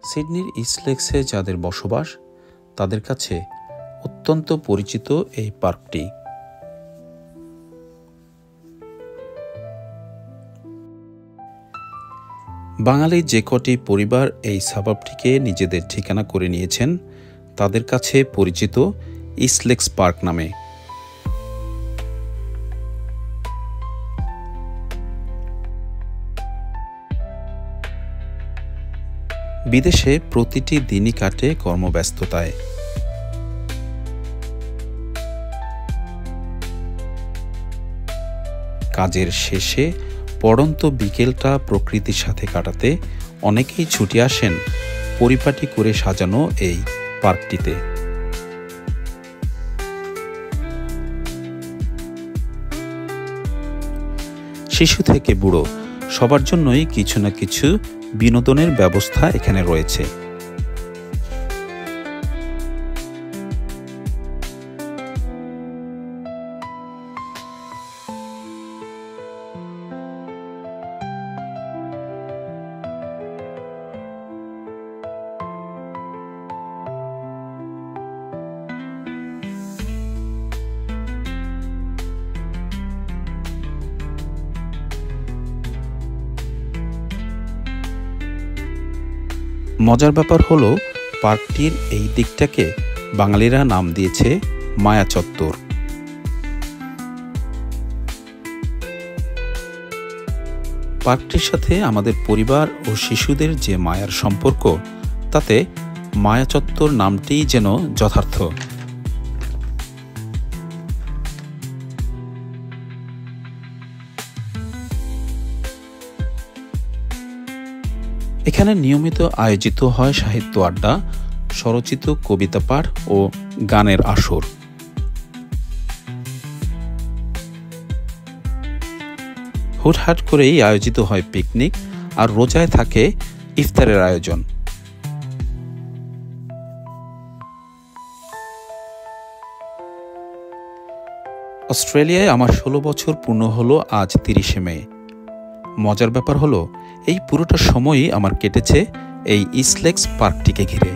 সিডনির ইস্টলেকসে যাদের বসবাস তাদের কাছে অত্যন্ত পরিচিত এই পার্কটি। বাঙালি যে কটি পরিবার এই সাবাবটিকে নিজেদের ঠিকানা করে নিয়েছেন তাদের কাছে পরিচিত ইস্টলেকস পার্ক নামে। বিদেশে প্রতিটি দিনই কাটে কর্মব্যস্ততায়। কাজের শেষে পড়ন্ত বিকেলটা প্রকৃতির সাথে কাটাতে অনেকেই ছুটে আসেন পরিপাটি করে সাজানো এই পার্কটিতে। শিশু থেকে বুড়ো সবার জন্যই কিছু না কিছু বিনোদনের ব্যবস্থা এখানে রয়েছে। মজার ব্যাপার হলো পার্কটির এই দিকটাকে বাঙালিরা নাম দিয়েছে মায়া চত্বর। পার্কটির সাথে আমাদের পরিবার ও শিশুদের যে মায়ার সম্পর্ক, তাতে মায়া চত্বর নামটিই যেন যথার্থ। এখানে নিয়মিত আয়োজিত হয় সাহিত্য আড্ডা, স্বরচিত কবিতা পাঠ ও গানের আসর। হুটহাট করেই আয়োজিত হয় পিকনিক, আর রোজায় থাকে ইফতারের আয়োজন। অস্ট্রেলিয়ায় আমার 16 বছর পূর্ণ হলো আজ 30শে মে। মজার ব্যাপার হলো এই পুরোটা সময়ই আমার কেটেছে এই ইস্টলেকস পার্কটিকে ঘিরে।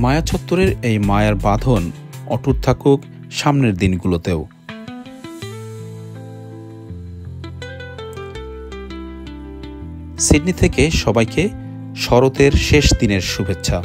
মায়া চত্বরের এই মায়ার বাঁধন অটুট থাকুক সামনের দিনগুলোতেও। সিডনি থেকে সবাইকে শরতের শেষ দিনের শুভেচ্ছা।